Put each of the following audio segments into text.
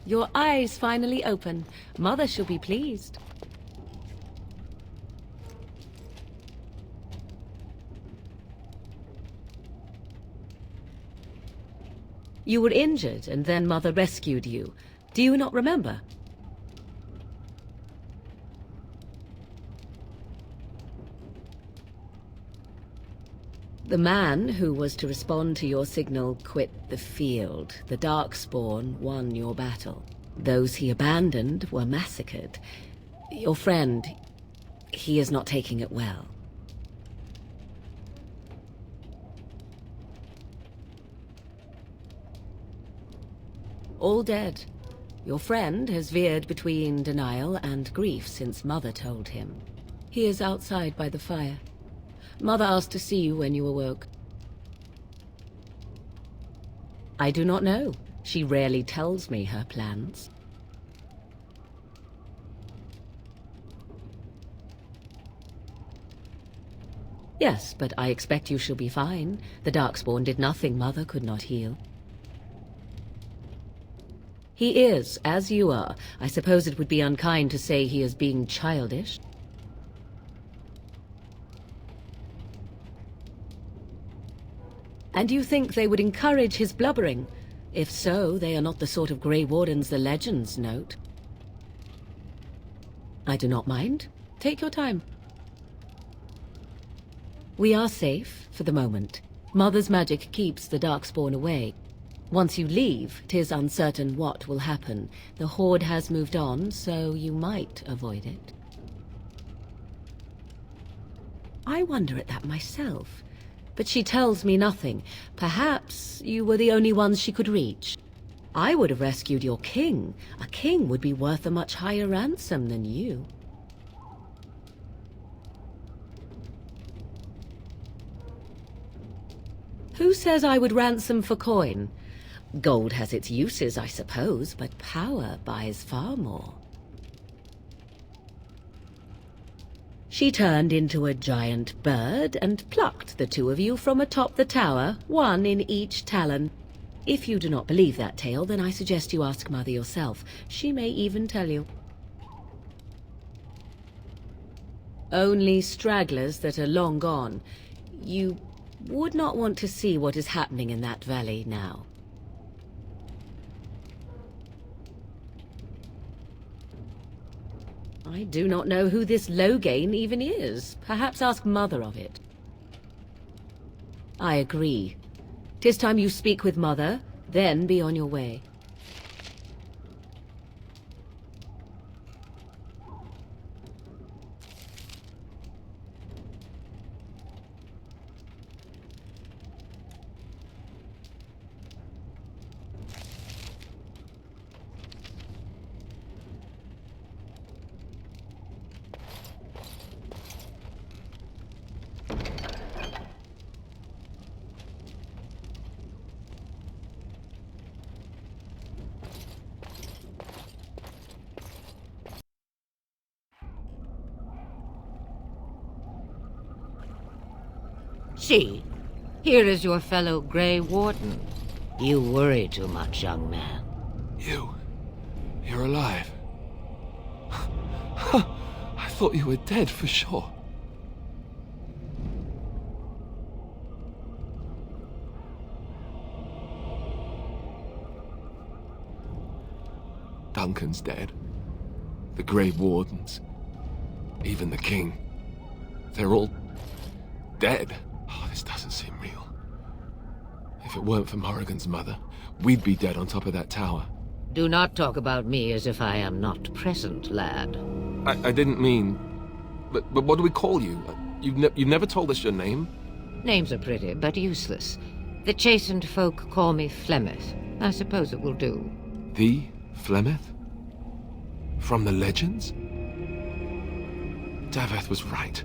your eyes finally open. Mother shall be pleased. You were injured, and then Mother rescued you. Do you not remember? The man who was to respond to your signal quit the field. The Darkspawn won your battle. Those he abandoned were massacred. Your friend, he is not taking it well. All dead. Your friend has veered between denial and grief since Mother told him. He is outside by the fire. Mother asked to see you when you awoke. I do not know. She rarely tells me her plans. Yes, but I expect you shall be fine. The Darkspawn did nothing Mother could not heal. He is, as you are. I suppose it would be unkind to say he is being childish. And you think they would encourage his blubbering? If so, they are not the sort of Grey Wardens the legends note. I do not mind. Take your time. We are safe, for the moment. Mother's magic keeps the Darkspawn away. Once you leave, 'tis uncertain what will happen. The Horde has moved on, so you might avoid it. I wonder at that myself. But she tells me nothing. Perhaps you were the only ones she could reach. I would have rescued your king. A king would be worth a much higher ransom than you. Who says I would ransom for coin? Gold has its uses, I suppose, but power buys far more. She turned into a giant bird and plucked the two of you from atop the tower, one in each talon. If you do not believe that tale, then I suggest you ask Mother yourself. She may even tell you. Only stragglers that are long gone. You would not want to see what is happening in that valley now. I do not know who this Logain even is. Perhaps ask Mother of it. I agree. 'Tis time you speak with Mother, then be on your way. See, here is your fellow Grey Warden. You worry too much, young man. You're alive. I thought you were dead for sure. Duncan's dead. The Grey Wardens. Even the King. They're all dead. Oh, this doesn't seem real. If it weren't for Morrigan's mother, we'd be dead on top of that tower. Do not talk about me as if I am not present, lad. I didn't mean... But what do we call you? You've never told us your name? Names are pretty, but useless. The chastened folk call me Flemeth. I suppose it will do. The Flemeth? From the legends? Daveth was right.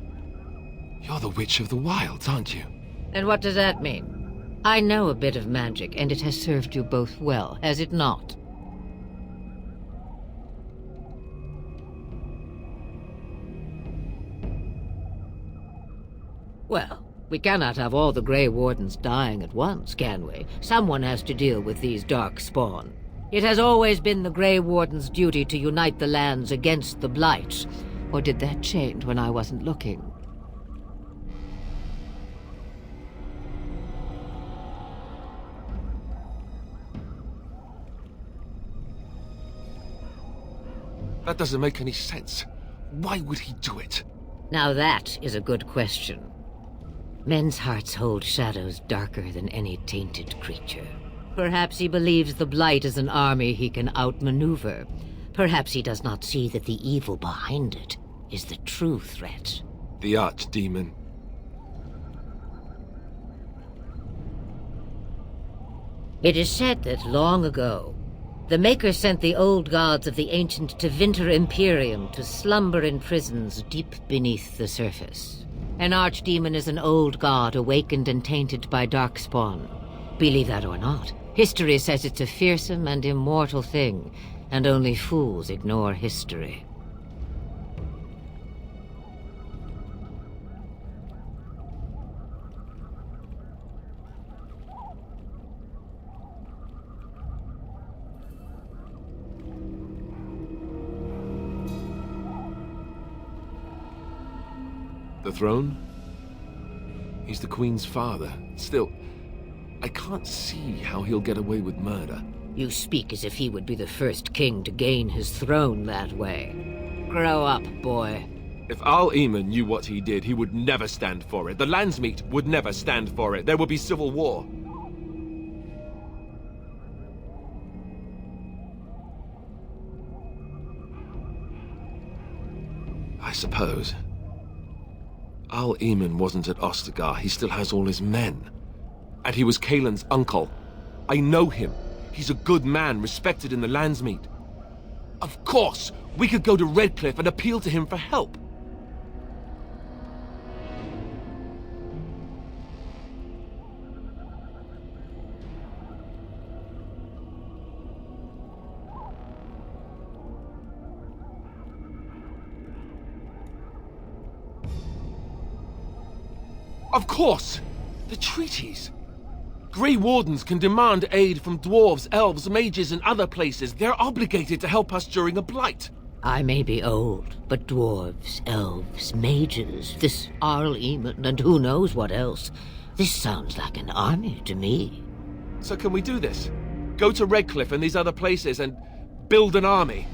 You're the Witch of the Wilds, aren't you? And what does that mean? I know a bit of magic, and it has served you both well, has it not? Well, we cannot have all the Grey Wardens dying at once, can we? Someone has to deal with these dark spawn. It has always been the Grey Warden's duty to unite the lands against the Blight. Or did that change when I wasn't looking? That doesn't make any sense. Why would he do it? Now that is a good question. Men's hearts hold shadows darker than any tainted creature. Perhaps he believes the Blight is an army he can outmaneuver. Perhaps he does not see that the evil behind it is the true threat. The archdemon. It is said that long ago, the Maker sent the old gods of the ancient Tevinter Imperium to slumber in prisons deep beneath the surface. An archdemon is an old god awakened and tainted by darkspawn. Believe that or not, history says it's a fearsome and immortal thing, and only fools ignore history. The throne? He's the Queen's father. Still, I can't see how he'll get away with murder. You speak as if he would be the first king to gain his throne that way. Grow up, boy. If Al-Eamon knew what he did, he would never stand for it. The Landsmeet would never stand for it. There would be civil war. I suppose. Al-Eamon wasn't at Ostagar. He still has all his men. And he was Kaelin's uncle. I know him. He's a good man, respected in the Landsmeet. Of course, we could go to Redcliffe and appeal to him for help. Of course! The treaties! Grey Wardens can demand aid from dwarves, elves, mages, and other places. They're obligated to help us during a blight. I may be old, but dwarves, elves, mages, this Al-Eamon, and who knows what else. This sounds like an army to me. So can we do this? Go to Redcliffe and these other places and build an army?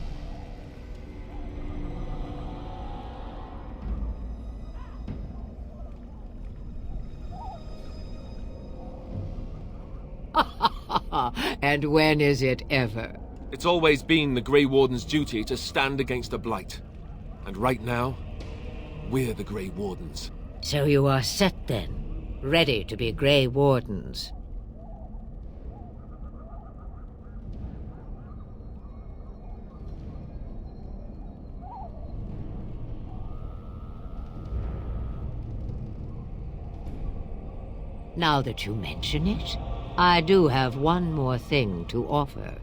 And when is it ever? It's always been the Grey Warden's duty to stand against the Blight. And right now, we're the Grey Wardens. So you are set then, ready to be Grey Wardens. Now that you mention it, I do have one more thing to offer.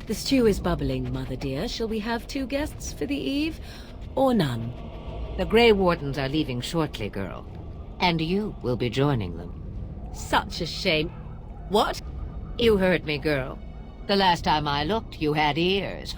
The stew is bubbling, Mother dear. Shall we have 2 guests for the eve, or none? The Grey Wardens are leaving shortly, girl. And you will be joining them. Such a shame. What? You heard me, girl. The last time I looked, you had ears.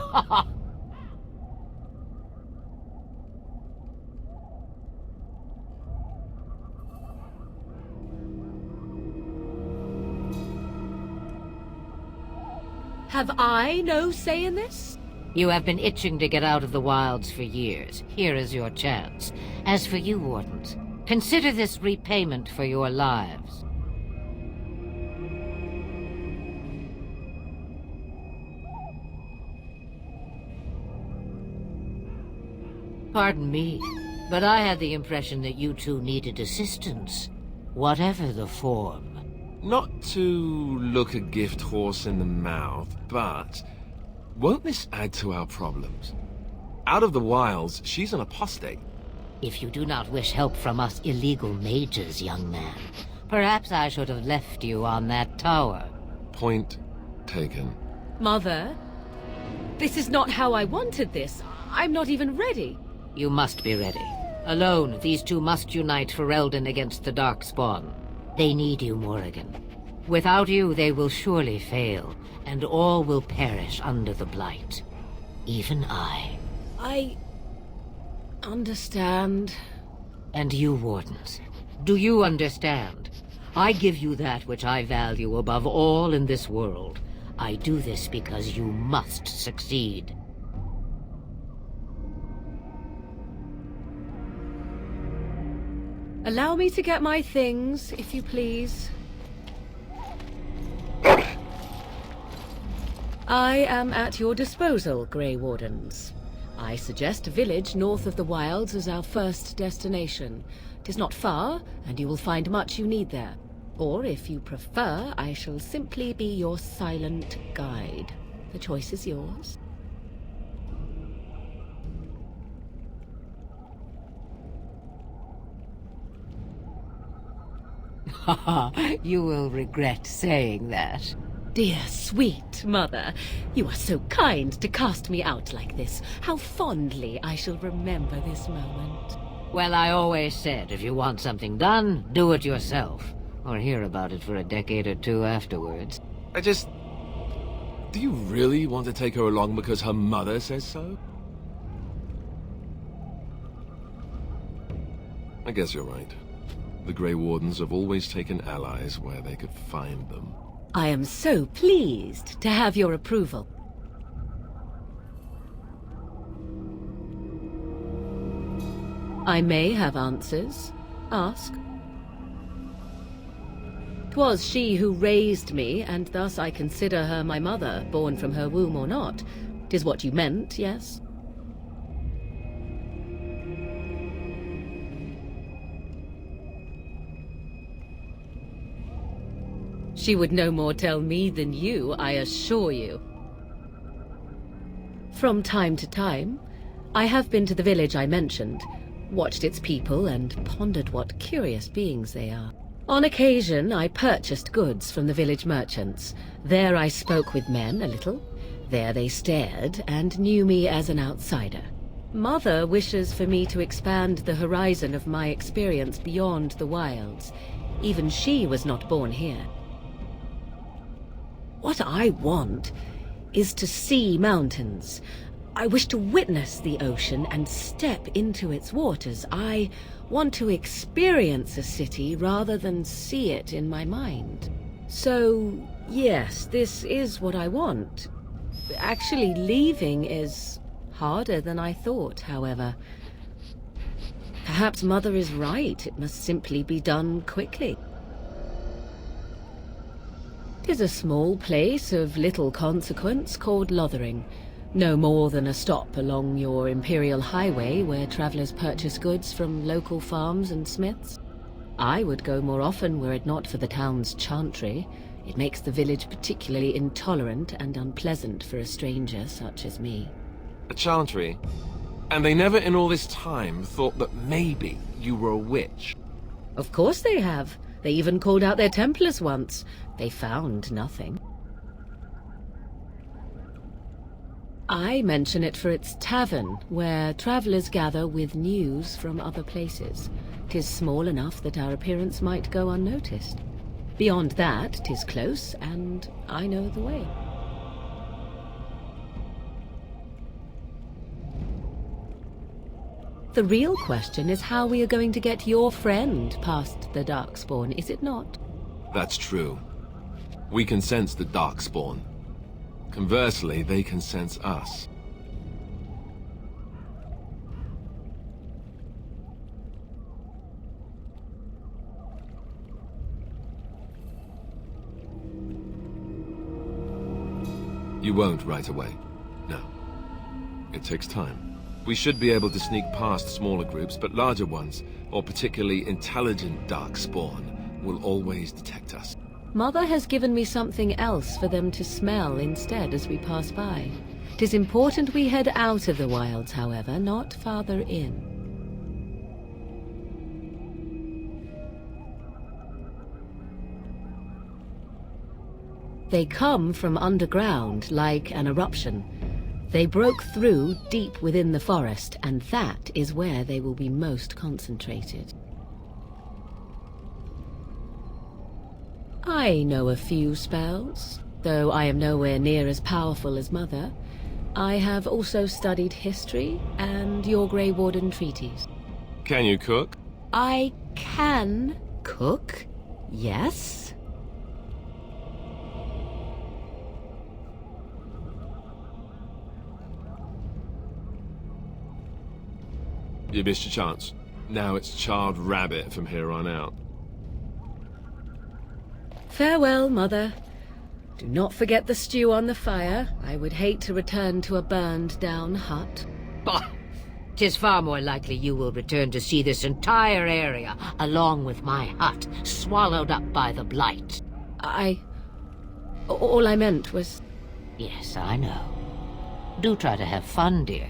Have I no say in this? You have been itching to get out of the wilds for years. Here is your chance. As for you, Wardens, consider this repayment for your lives. Pardon me, but I had the impression that you two needed assistance, whatever the form. Not to look a gift horse in the mouth, but won't this add to our problems? Out of the wilds, she's an apostate. If you do not wish help from us illegal mages, young man, perhaps I should have left you on that tower. Point taken. Mother, this is not how I wanted this. I'm not even ready. You must be ready. Alone, these two must unite for Eldon against the Darkspawn. They need you, Morrigan. Without you, they will surely fail, and all will perish under the blight. Even I. I understand. And you, Wardens, do you understand? I give you that which I value above all in this world. I do this because you must succeed. Allow me to get my things, if you please. I am at your disposal, Grey Wardens. I suggest a village north of the wilds as our first destination. 'Tis not far, and you will find much you need there. Or, if you prefer, I shall simply be your silent guide. The choice is yours. You will regret saying that. Dear sweet mother, you are so kind to cast me out like this. How fondly I shall remember this moment. Well, I always said, if you want something done, do it yourself. Or hear about it for a decade or two afterwards. Do you really want to take her along because her mother says so? I guess you're right. The Grey Wardens have always taken allies where they could find them. I am so pleased to have your approval. I may have answers. Ask. 'Twas she who raised me, and thus I consider her my mother, born from her womb or not. 'Tis what you meant, yes? She would no more tell me than you, I assure you. From time to time, I have been to the village I mentioned, watched its people, and pondered what curious beings they are. On occasion, I purchased goods from the village merchants. There I spoke with men a little. There they stared and knew me as an outsider. Mother wishes for me to expand the horizon of my experience beyond the wilds. Even she was not born here. What I want is to see mountains. I wish to witness the ocean and step into its waters. I want to experience a city rather than see it in my mind. So, yes, this is what I want. Actually, leaving is harder than I thought, however. Perhaps Mother is right. It must simply be done quickly. 'Tis a small place of little consequence called Lothering. No more than a stop along your imperial highway where travelers purchase goods from local farms and smiths. I would go more often were it not for the town's chantry. It makes the village particularly intolerant and unpleasant for a stranger such as me. A chantry? And they never in all this time thought that maybe you were a witch? Of course they have. They even called out their Templars once. They found nothing. I mention it for its tavern, where travelers gather with news from other places. 'Tis small enough that our appearance might go unnoticed. Beyond that, 'tis close, and I know the way. The real question is how we are going to get your friend past the Darkspawn, is it not? That's true. We can sense the Darkspawn. Conversely, they can sense us. You won't right away. No. It takes time. We should be able to sneak past smaller groups, but larger ones, or particularly intelligent Darkspawn, will always detect us. Mother has given me something else for them to smell instead as we pass by. 'Tis important we head out of the wilds, however, not farther in. They come from underground, like an eruption. They broke through deep within the forest, and that is where they will be most concentrated. I know a few spells. Though I am nowhere near as powerful as Mother, I have also studied history and your Grey Warden treaties. Can you cook? I can cook, yes. You missed your chance. Now it's charred rabbit from here on out. Farewell, Mother. Do not forget the stew on the fire. I would hate to return to a burned-down hut. Bah! 'Tis far more likely you will return to see this entire area, along with my hut, swallowed up by the blight. All I meant was... Yes, I know. Do try to have fun, dear.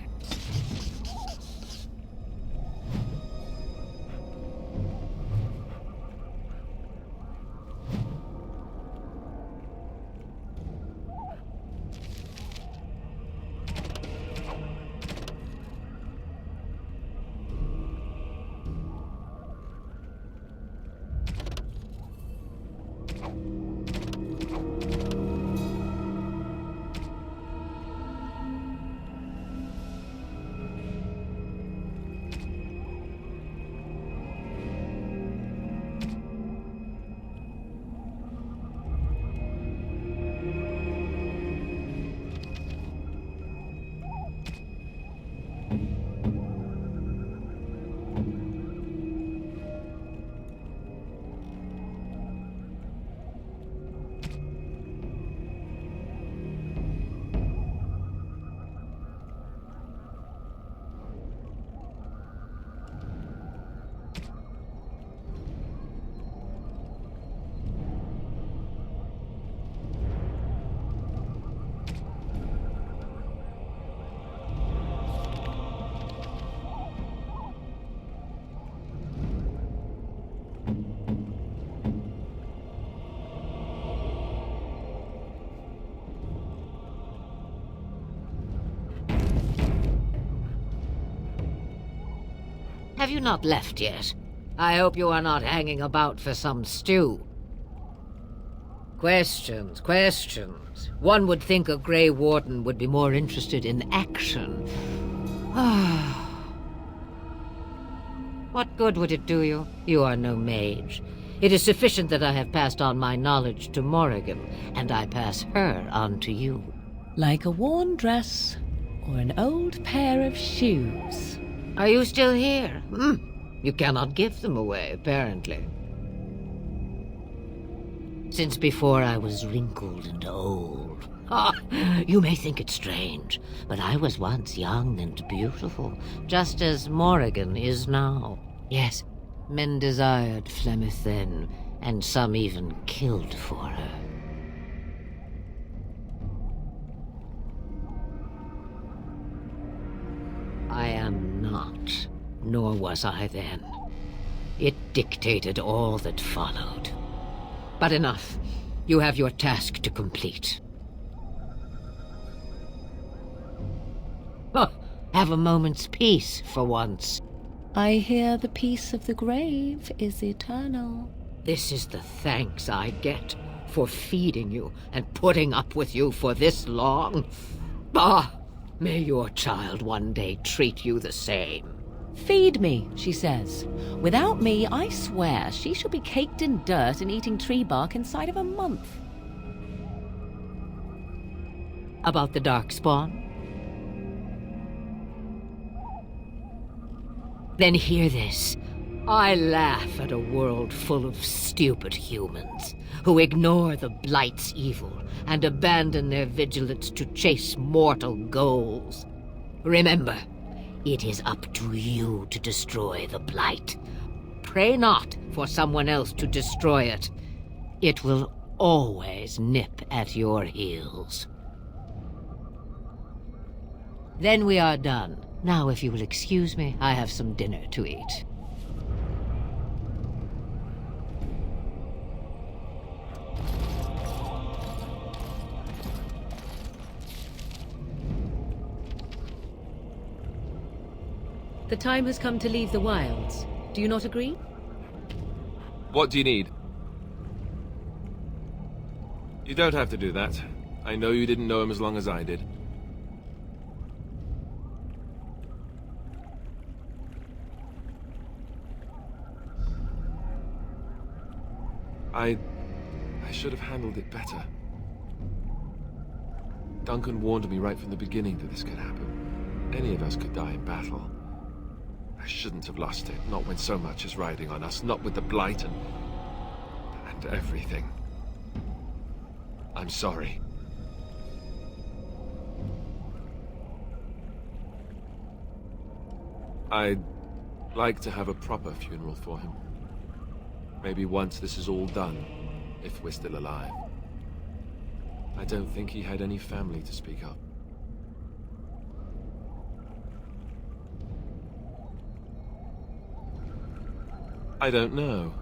Have you not left yet? I hope you are not hanging about for some stew. Questions, questions. One would think a Grey Warden would be more interested in action. What good would it do you? You are no mage. It is sufficient that I have passed on my knowledge to Morrigan, and I pass her on to you. Like a worn dress or an old pair of shoes. Are you still here? You cannot give them away, apparently. Since before I was wrinkled and old. You may think it strange, but I was once young and beautiful, just as Morrigan is now. Yes, men desired Flemeth then, and some even killed for her. I am not, nor was I then. It dictated all that followed. But enough. You have your task to complete. Have a moment's peace for once. I hear the peace of the grave is eternal. This is the thanks I get for feeding you and putting up with you for this long. Baugh! May your child one day treat you the same. Feed me, she says. Without me, I swear, she shall be caked in dirt and eating tree bark inside of a month. About the Darkspawn? Then hear this. I laugh at a world full of stupid humans who ignore the Blight's evil and abandon their vigilance to chase mortal goals. Remember, it is up to you to destroy the Blight. Pray not for someone else to destroy it. It will always nip at your heels. Then we are done. Now, if you will excuse me, I have some dinner to eat. The time has come to leave the wilds. Do you not agree? What do you need? You don't have to do that. I know you didn't know him as long as I did. I should have handled it better. Duncan warned me right from the beginning that this could happen. Any of us could die in battle. I shouldn't have lost it, not when so much is riding on us, not with the Blight and everything. I'm sorry. I'd like to have a proper funeral for him. Maybe once this is all done, if we're still alive. I don't think he had any family to speak of. I don't know.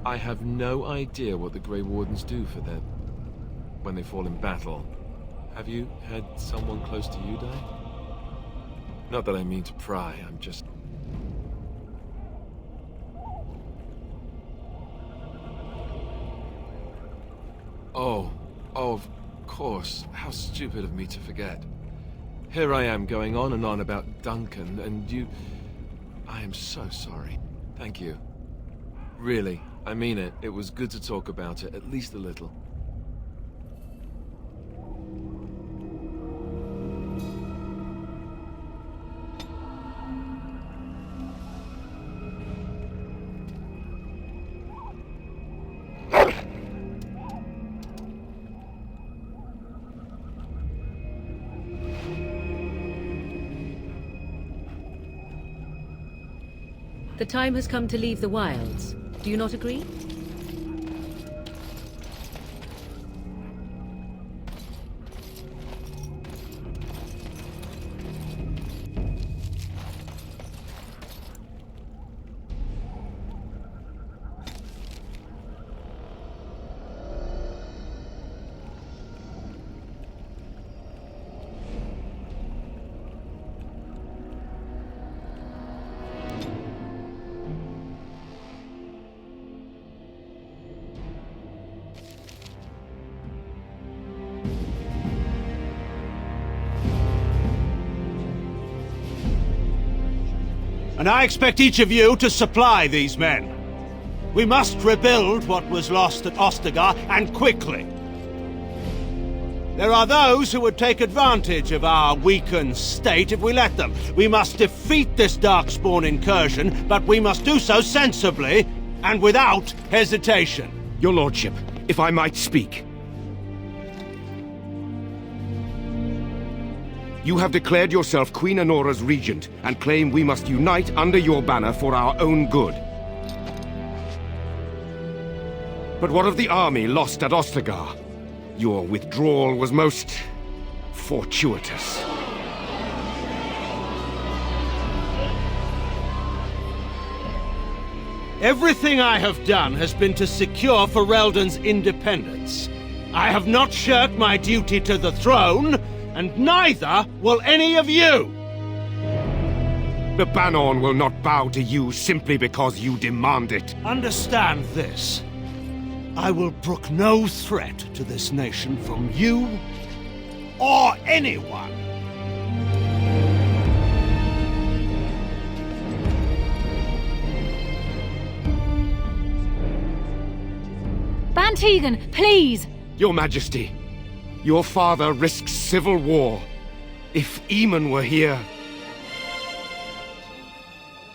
I have no idea what the Grey Wardens do for their... when they fall in battle. Have you had someone close to you die? Not that I mean to pry, I'm just... Oh, of course. How stupid of me to forget. Here I am going on and on about Duncan, and you... I am so sorry. Thank you. Really, I mean it. It was good to talk about it, at least a little. The time has come to leave the wilds. Do you not agree? And I expect each of you to supply these men. We must rebuild what was lost at Ostagar, and quickly. There are those who would take advantage of our weakened state if we let them. We must defeat this Darkspawn incursion, but we must do so sensibly and without hesitation. Your lordship, if I might speak. You have declared yourself Queen Honora's regent, and claim we must unite under your banner for our own good. But what of the army lost at Ostagar? Your withdrawal was most... fortuitous. Everything I have done has been to secure Ferelden's independence. I have not shirked my duty to the throne, and neither will any of you! The Banon will not bow to you simply because you demand it. Understand this. I will brook no threat to this nation from you or anyone. Bantegan, please! Your Majesty, your father risks civil war. If Eamon were here...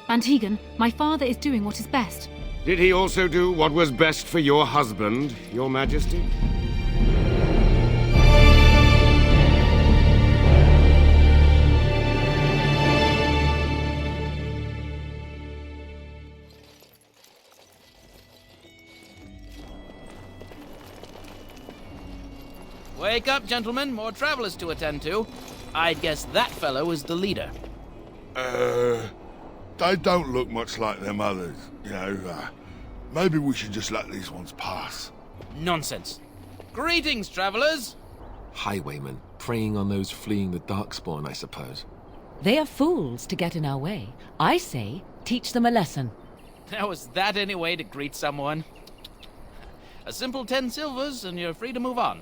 Bantegan, my father is doing what is best. Did he also do what was best for your husband, Your Majesty? Wake up, gentlemen. More travelers to attend to. I'd guess that fellow was the leader. They don't look much like them others, you know. Maybe we should just let these ones pass. Nonsense. Greetings, travelers. Highwaymen, preying on those fleeing the Darkspawn, I suppose. They are fools to get in our way. I say, teach them a lesson. Now, is that any way to greet someone? A simple 10 silvers, and you're free to move on.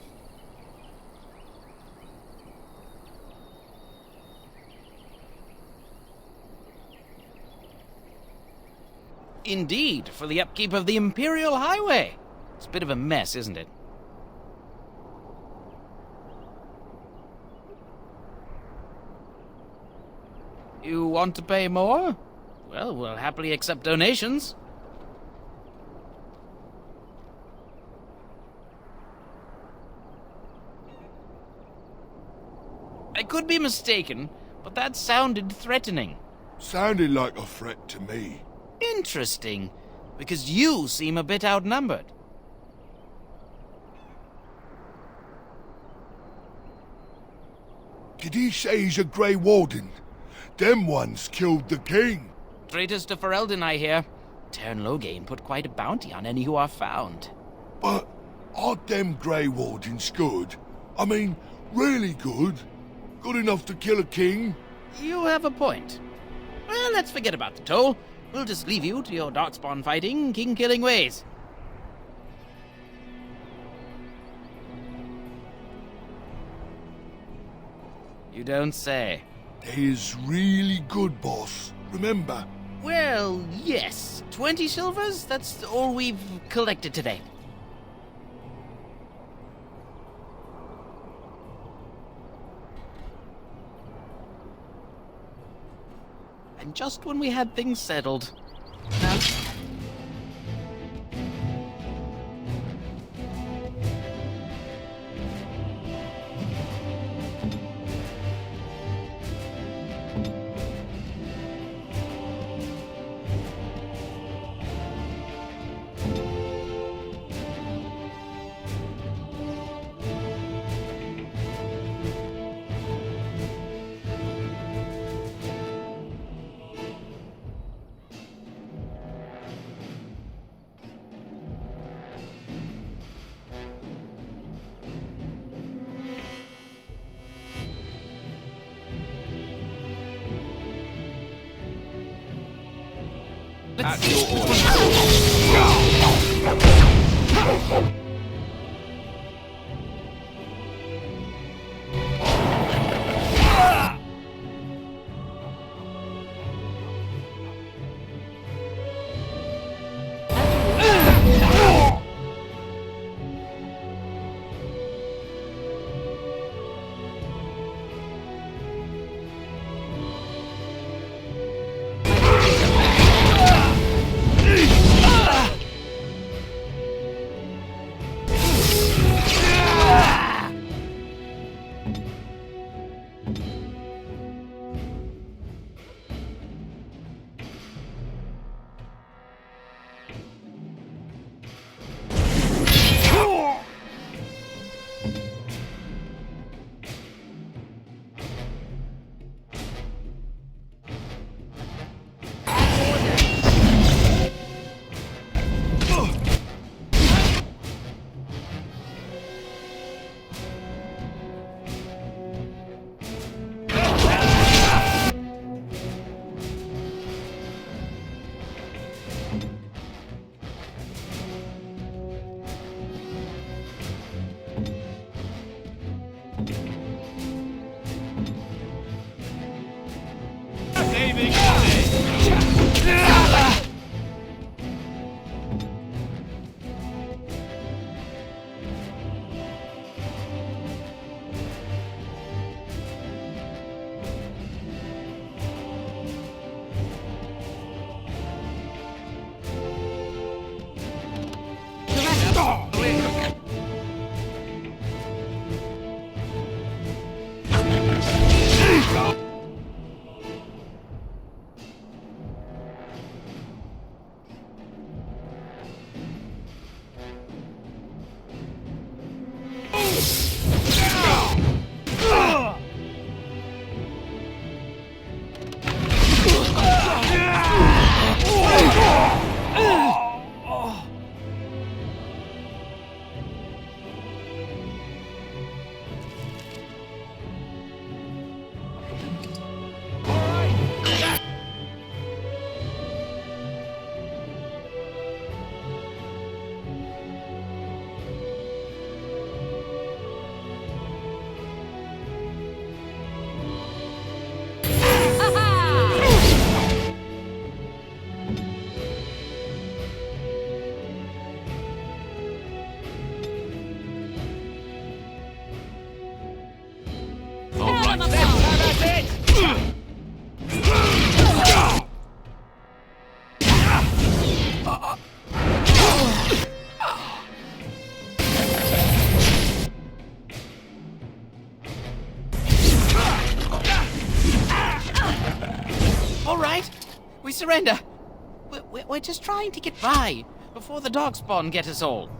Indeed, for the upkeep of the Imperial Highway. It's a bit of a mess, isn't it? You want to pay more? Well, we'll happily accept donations. I could be mistaken, but that sounded threatening. Sounded like a threat to me. Interesting, because you seem a bit outnumbered. Did he say he's a Grey Warden? Them ones killed the king. Traitors to Ferelden, I hear. Tern Loghain put quite a bounty on any who are found. But aren't them Grey Wardens good? I mean, really good? Good enough to kill a king? You have a point. Well, let's forget about the toll. We'll just leave you to your darkspawn fighting, king-killing ways. You don't say. They is really good, boss. Remember? Well, yes. 20 silvers? That's all we've collected today. And just when we had things settled. Now... At your order. surrender. We're just trying to get by before the darkspawn get us all.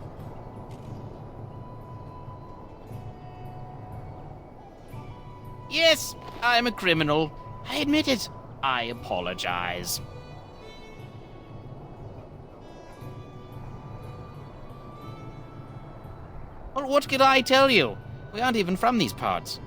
Yes, I'm a criminal. I admit it. I apologize. Well, what could I tell you? We aren't even from these parts.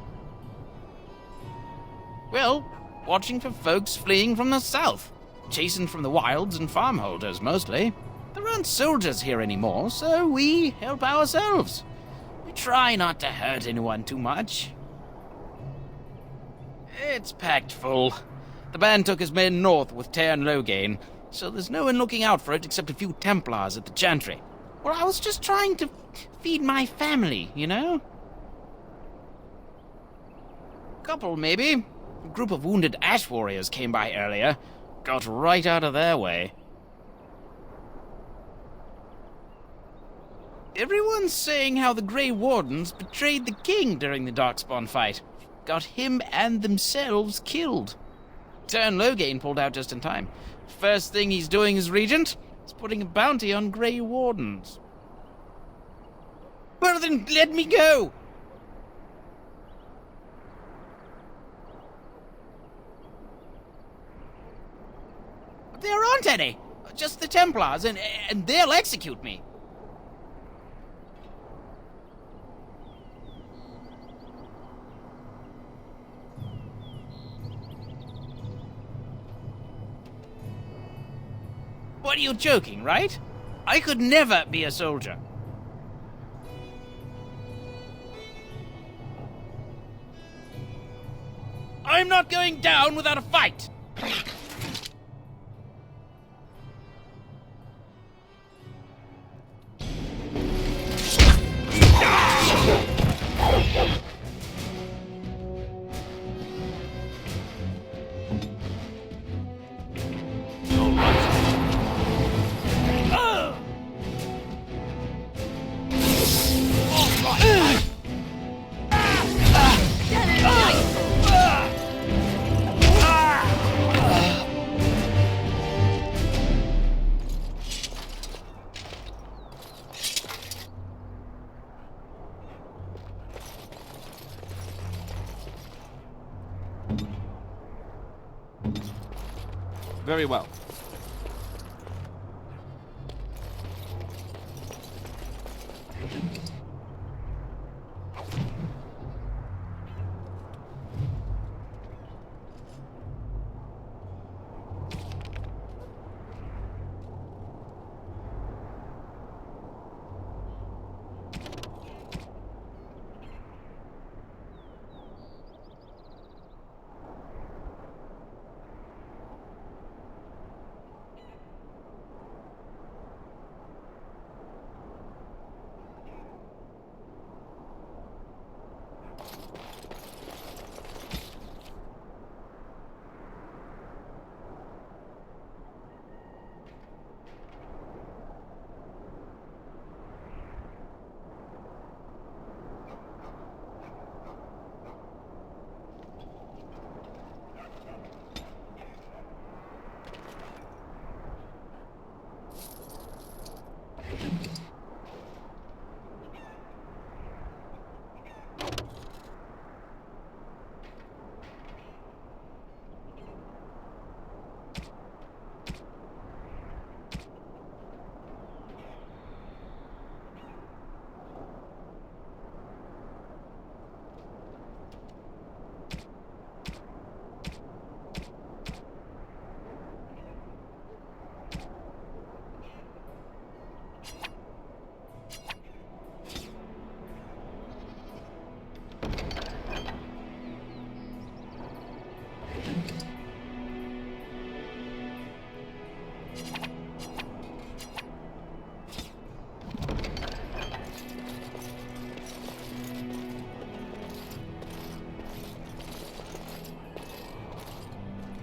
Well, watching for folks fleeing from the south. Chasing from the wilds and farmholders, mostly. There aren't soldiers here anymore, so we help ourselves. We try not to hurt anyone too much. It's packed full. The band took his men north with Tairn Logain, so there's no one looking out for it except a few Templars at the Chantry. Well, I was just trying to feed my family, you know? Couple, maybe. A group of wounded ash warriors came by earlier. Got right out of their way. Everyone's saying how the Grey Wardens betrayed the king during the Darkspawn fight. Got him and themselves killed. Tairn Logain pulled out just in time. First thing he's doing as regent is putting a bounty on Grey Wardens. Well then, let me go! There aren't any! Just the Templars, and they'll execute me. What, are you joking, right? I could never be a soldier. I'm not going down without a fight! Very well.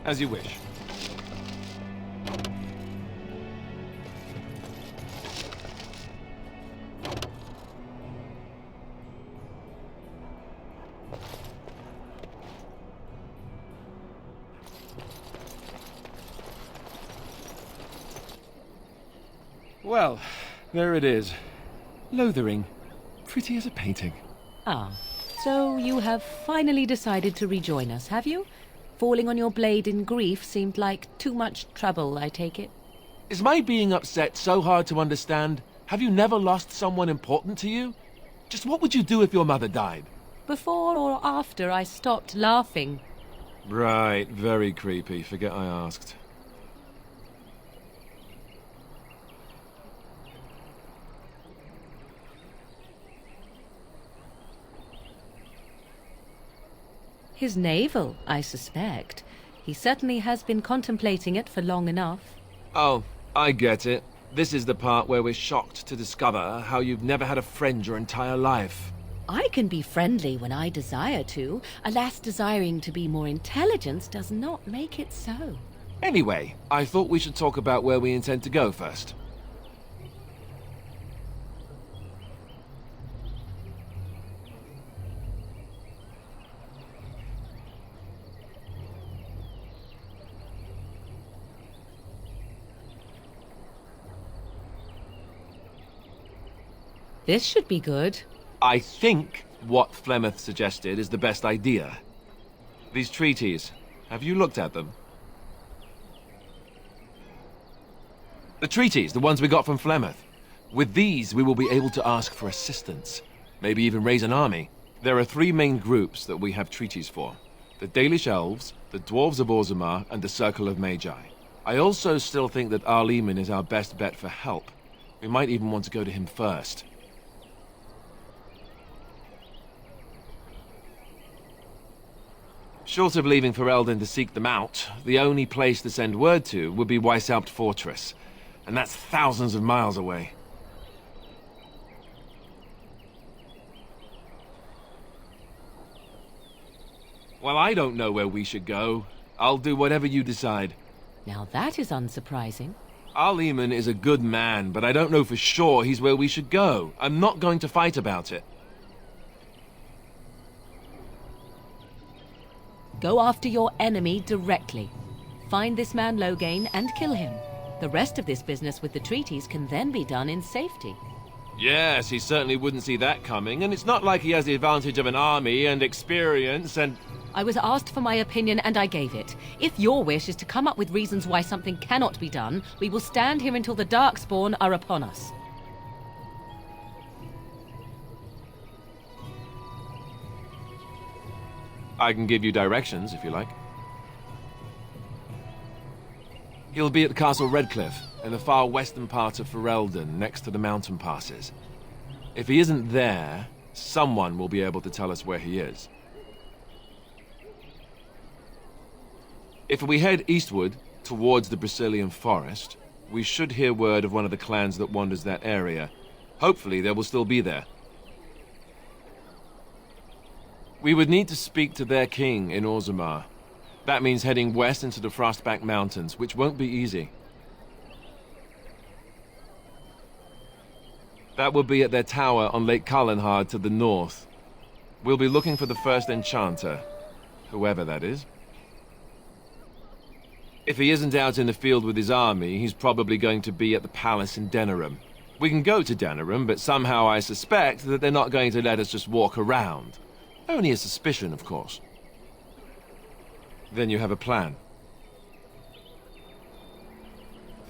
As you wish. Well, there it is. Lothering. Pretty as a painting. Ah, so you have finally decided to rejoin us, have you? Falling on your blade in grief seemed like too much trouble, I take it. Is my being upset so hard to understand? Have you never lost someone important to you? Just what would you do if your mother died? Before or after I stopped laughing. Right, very creepy. Forget I asked. His navel, I suspect. He certainly has been contemplating it for long enough. Oh, I get it. This is the part where we're shocked to discover how you've never had a friend your entire life. I can be friendly when I desire to. Alas, desiring to be more intelligent does not make it so. Anyway, I thought we should talk about where we intend to go first. This should be good. I think what Flemeth suggested is the best idea. These treaties, have you looked at them? The treaties, the ones we got from Flemeth. With these, we will be able to ask for assistance. Maybe even raise an army. There are 3 main groups that we have treaties for. The Dalish Elves, the Dwarves of Orzammar, and the Circle of Magi. I also still think that Arleman is our best bet for help. We might even want to go to him first. Short of leaving Ferelden to seek them out, the only place to send word to would be Weishaupt Fortress. And that's thousands of miles away. Well, I don't know where we should go. I'll do whatever you decide. Now that is unsurprising. Arleman is a good man, but I don't know for sure he's where we should go. I'm not going to fight about it. Go after your enemy directly. Find this man Loghain and kill him. The rest of this business with the treaties can then be done in safety. Yes, he certainly wouldn't see that coming, and it's not like he has the advantage of an army and experience and... I was asked for my opinion and I gave it. If your wish is to come up with reasons why something cannot be done, we will stand here until the Darkspawn are upon us. I can give you directions, if you like. He'll be at Castle Redcliffe, in the far western part of Ferelden, next to the mountain passes. If he isn't there, someone will be able to tell us where he is. If we head eastward, towards the Brisilian Forest, we should hear word of one of the clans that wanders that area. Hopefully they will still be there. We would need to speak to their king in Orzammar. That means heading west into the Frostback Mountains, which won't be easy. That will be at their tower on Lake Kallenhard to the north. We'll be looking for the first enchanter, whoever that is. If he isn't out in the field with his army, he's probably going to be at the palace in Denerim. We can go to Denerim, but somehow I suspect that they're not going to let us just walk around. Only a suspicion, of course. Then you have a plan.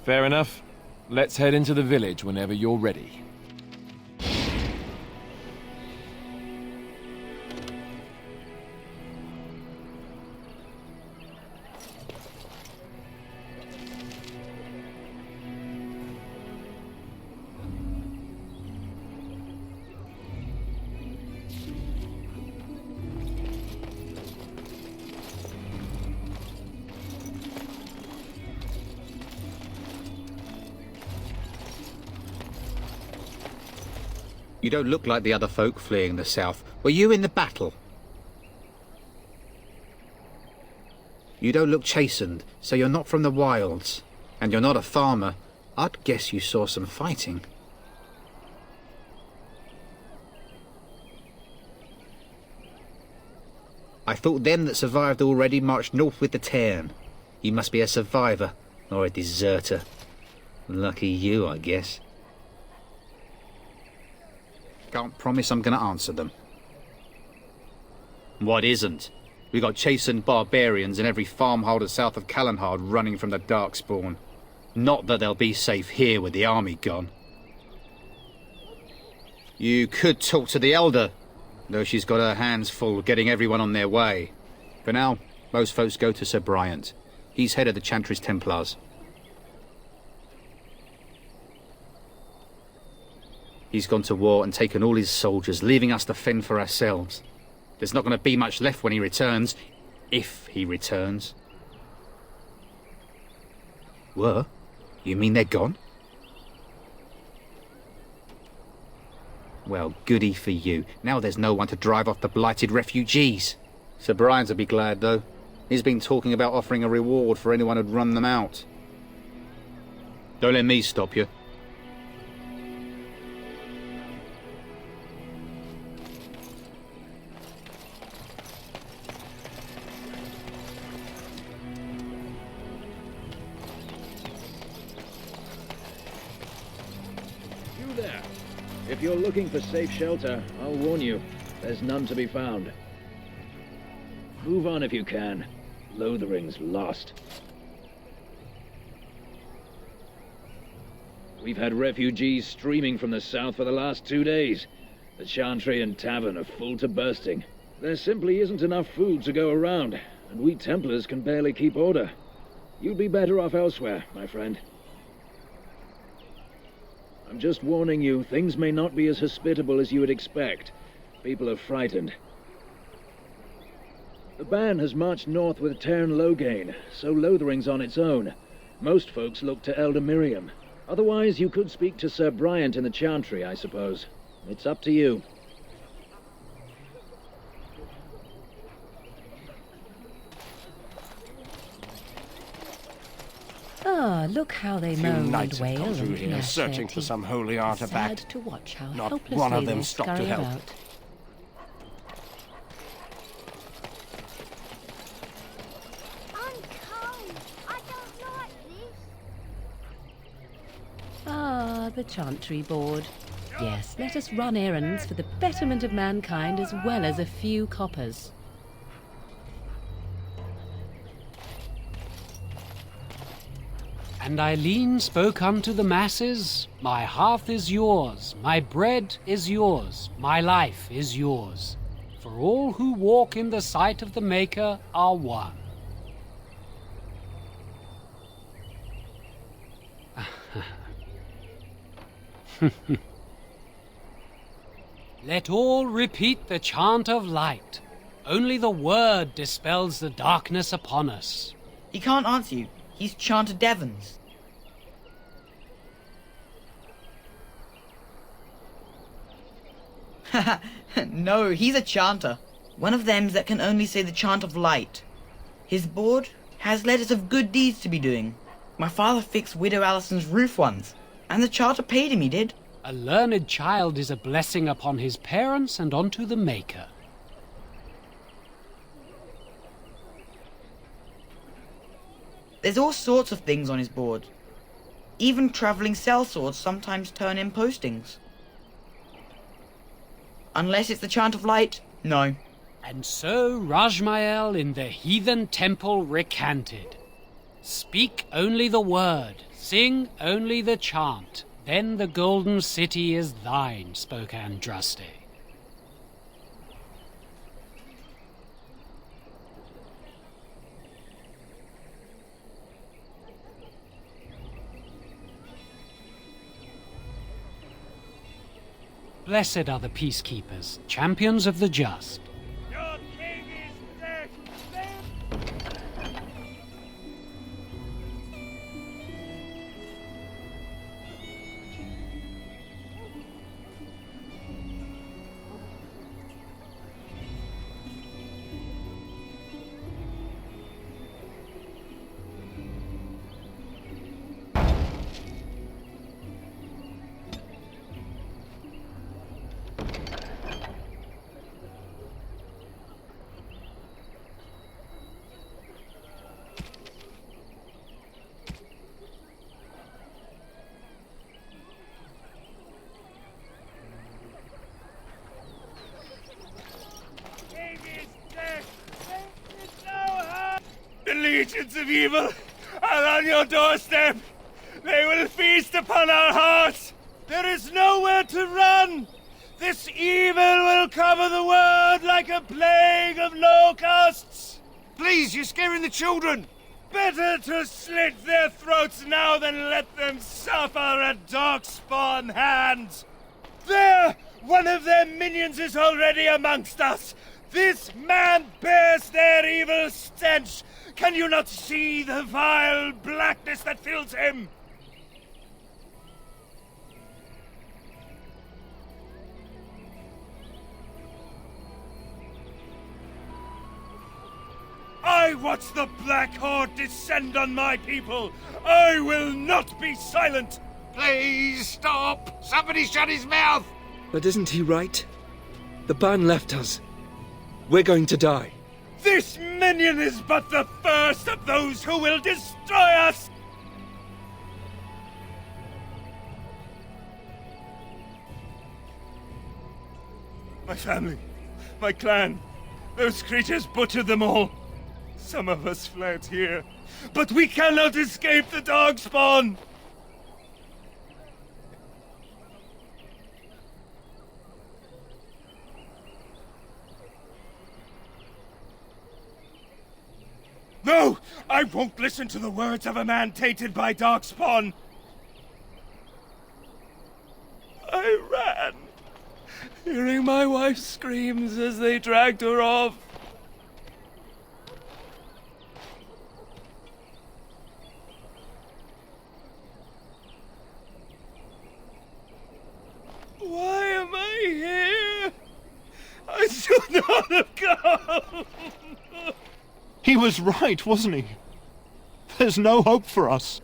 Fair enough. Let's head into the village whenever you're ready. You don't look like the other folk fleeing the south. Were you in the battle? You don't look chastened, so you're not from the wilds. And you're not a farmer. I'd guess you saw some fighting. I thought them that survived already marched north with the Tairn. You must be a survivor, or a deserter. Lucky you, I guess. Can't promise I'm gonna answer them. What isn't? We got chastened barbarians in every farmholder south of Callanhard running from the Darkspawn. Not that they'll be safe here with the army gone. You could talk to the Elder, though she's got her hands full getting everyone on their way. For now, most folks go to Sir Bryant. He's head of the Chanter Templars. He's gone to war and taken all his soldiers, leaving us to fend for ourselves. There's not going to be much left when he returns, if he returns. What? You mean they're gone? Well, goody for you. Now there's no one to drive off the blighted refugees. Sir Brian'll be glad, though. He's been talking about offering a reward for anyone who'd run them out. Don't let me stop you. You there. If you're looking for safe shelter, I'll warn you, there's none to be found. Move on if you can. Lothering's lost. We've had refugees streaming from the south for the last 2 days. The Chantry and Tavern are full to bursting. There simply isn't enough food to go around, and we Templars can barely keep order. You'd be better off elsewhere, my friend. I'm just warning you, things may not be as hospitable as you would expect. People are frightened. The band has marched north with Tairn Logain, so Lothering's on its own. Most folks look to Elder Miriam. Otherwise, you could speak to Sir Bryant in the Chantry, I suppose. It's up to you. Ah, look how they moan and knights have wail come through and here, gnash searching their for some teeth. holy artifact. Sad to watch how Not helplessly one of them they stopped to scurry help. about. I'm cold. I don't like this. Ah, the Chantry Board. Yes, let us run errands for the betterment of mankind as well as a few coppers. And Eileen spoke unto the masses, My hearth is yours, my bread is yours, my life is yours. For all who walk in the sight of the Maker are one. Let all repeat the chant of light. Only the word dispels the darkness upon us. He can't answer you. He's Chanter Devons. No, he's a chanter. One of them that can only say the chant of light. His board has letters of good deeds to be doing. My father fixed Widow Allison's roof once, and the charter paid him, he did. A learned child is a blessing upon his parents and unto the Maker. There's all sorts of things on his board. Even travelling sellswords sometimes turn in postings. Unless it's the chant of light, no. And so Rajmael in the heathen temple recanted. Speak only the word, sing only the chant, then the golden city is thine, spoke Andraste. Blessed are the peacekeepers, champions of the just. Your king is dead. legions of evil are on your doorstep. They will feast upon our hearts. There is nowhere to run. This evil will cover the world like a plague of locusts. Please, you're scaring the children. Better to slit their throats now than let them suffer at Darkspawn hands. There! One of their minions is already amongst us. This man bears their evil stench. Can you not see the vile blackness that fills him? I watch the Black Horde descend on my people. I will not be silent. Please stop. Somebody shut his mouth. But isn't he right? The ban left us. We're going to die. This minion is but the first of those who will destroy us. My family, my clan, those creatures butchered them all. Some of us fled here, but we cannot escape the Darkspawn! No! I won't listen to the words of a man tainted by Darkspawn! I ran, hearing my wife's screams as they dragged her off. Why am I here? I should not have come! He was right, wasn't he? There's no hope for us.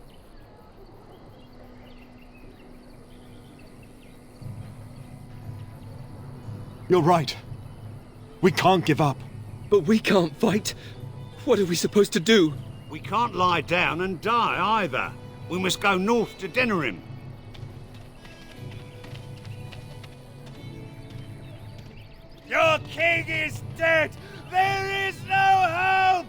You're right. We can't give up. But we can't fight. What are we supposed to do? We can't lie down and die either. We must go north to Denerim. Your king is dead! There is no hope!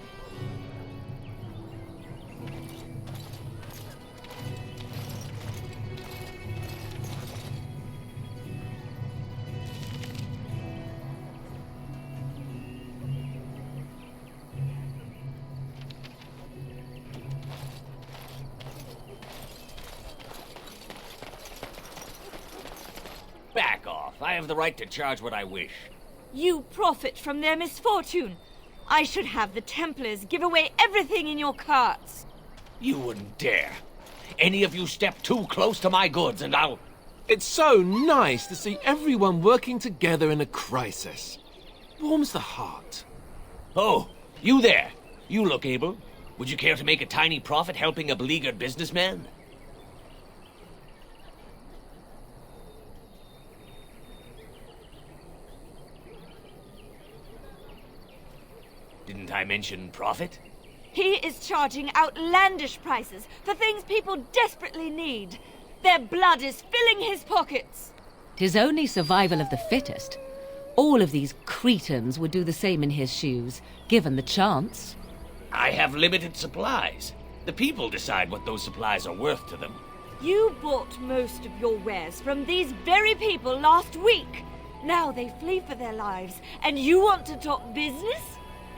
Back off. I have the right to charge what I wish. You profit from their misfortune. I should have the Templars give away everything in your carts. You wouldn't dare. Any of you step too close to my goods and I'll... It's so nice to see everyone working together in a crisis. Warms the heart. Oh, you there. You look able. Would you care to make a tiny profit helping a beleaguered businessman? Didn't I mention profit? He is charging outlandish prices for things people desperately need. Their blood is filling his pockets. 'Tis only survival of the fittest. All of these cretins would do the same in his shoes, given the chance. I have limited supplies. The people decide what those supplies are worth to them. You bought most of your wares from these very people last week. Now they flee for their lives, and you want to talk business?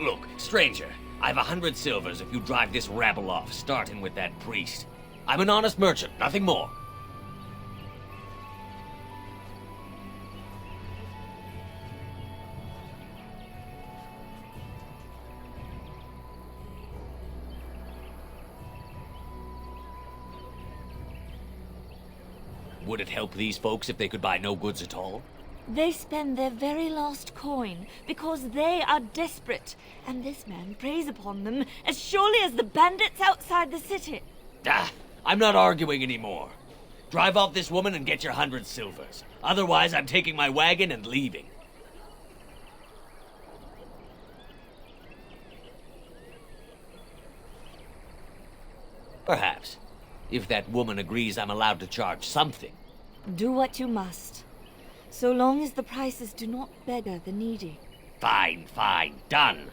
Look, stranger, I've 100 silvers if you drive this rabble off, starting with that priest. I'm an honest merchant, nothing more. Would it help these folks if they could buy no goods at all? They spend their very last coin because they are desperate, and this man preys upon them as surely as the bandits outside the city. Ah, I'm not arguing anymore. Drive off this woman and get your 100 silvers. Otherwise, I'm taking my wagon and leaving. Perhaps. If that woman agrees I'm allowed to charge something. Do what you must, so long as the prices do not beggar the needy. Fine, fine, done.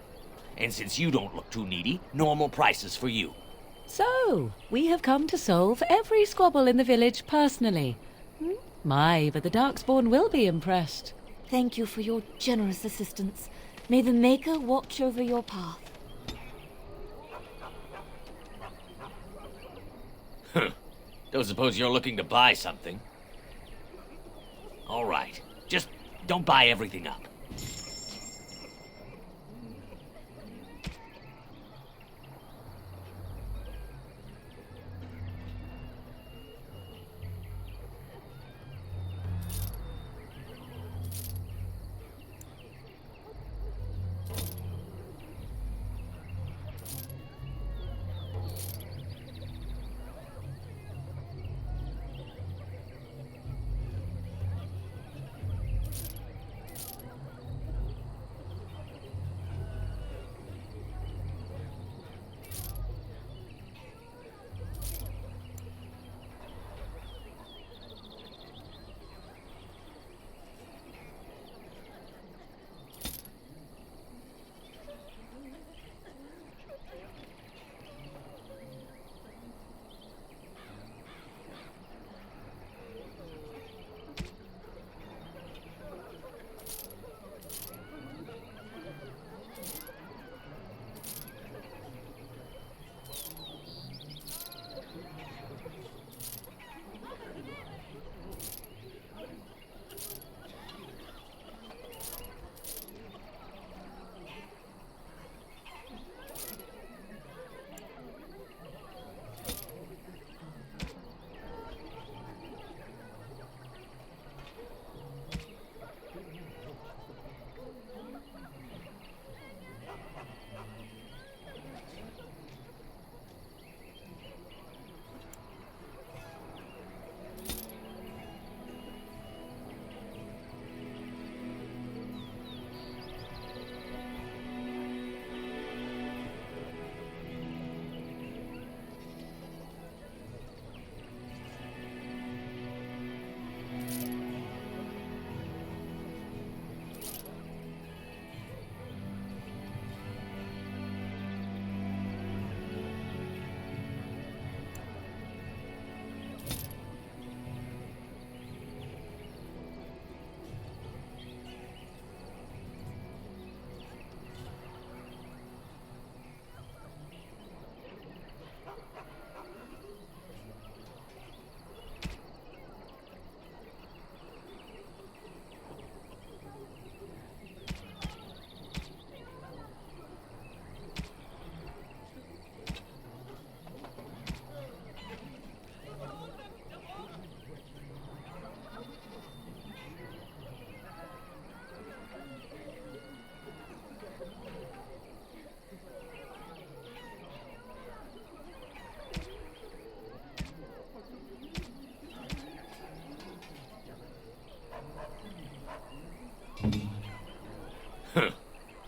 And since you don't look too needy, normal prices for you. So, we have come to solve every squabble in the village personally. My, but the Darkspawn will be impressed. Thank you for your generous assistance. May the Maker watch over your path. Don't suppose you're looking to buy something? All right. Just don't buy everything up.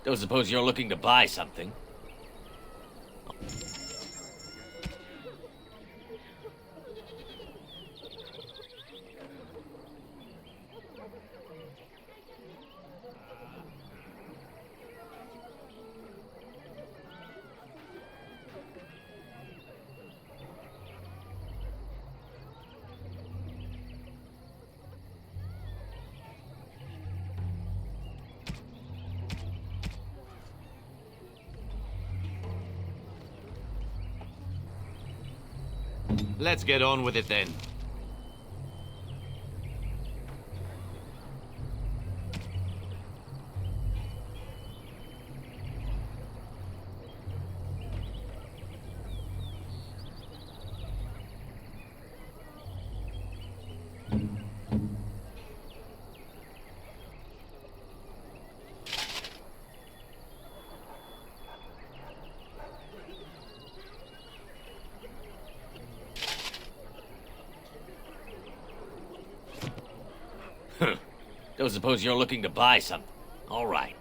Don't suppose you're looking to buy something? Let's get on with it then. Don't suppose you're looking to buy something? All right.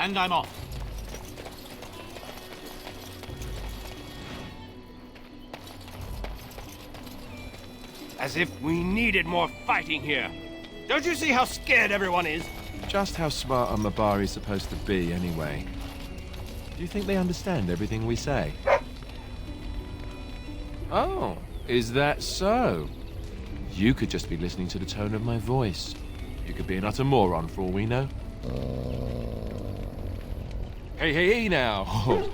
And I'm off. As if we needed more fighting here. Don't you see how scared everyone is? Just how smart are Mabari supposed to be, anyway? Do you think they understand everything we say? Oh, is that so? You could just be listening to the tone of my voice. You could be an utter moron for all we know. Hey now.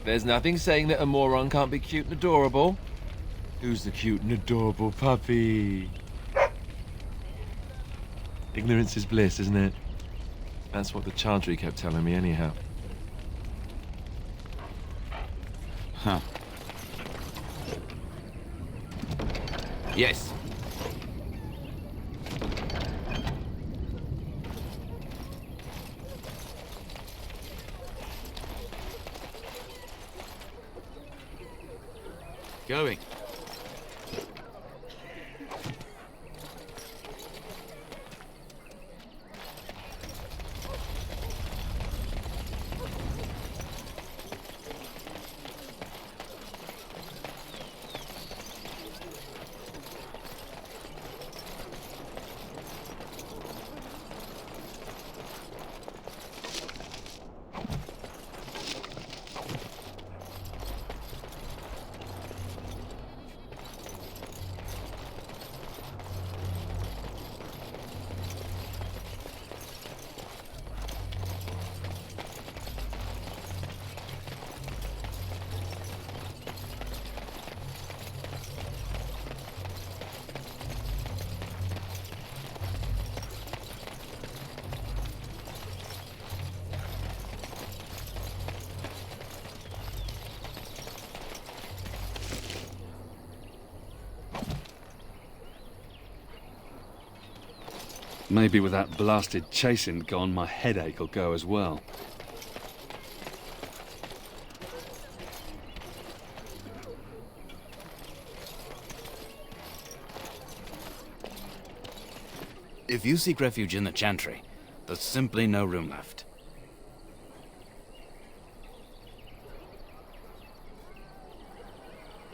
There's nothing saying that a moron can't be cute and adorable. Who's the cute and adorable puppy? Ignorance is bliss, isn't it? That's what the Chanter kept telling me anyhow. Huh. Yes. Going. Maybe with that blasted chasing gone, my headache will go as well. If you seek refuge in the Chantry, there's simply no room left.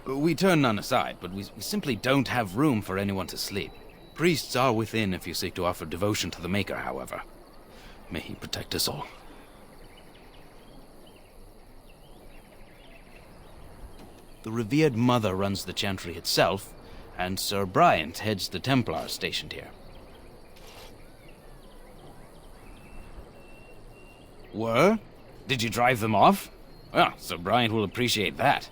We turn none aside, but we simply don't have room for anyone to sleep. Priests are within if you seek to offer devotion to the Maker, however. May he protect us all. The revered Mother runs the Chantry itself, and Sir Bryant heads the Templars stationed here. Were? Did you drive them off? Well, Sir Bryant will appreciate that.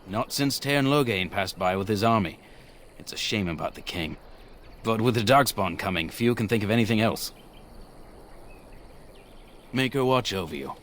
Not since Tairn Loghain passed by with his army. It's a shame about the king. But with the Darkspawn coming, few can think of anything else. Make her watch over you.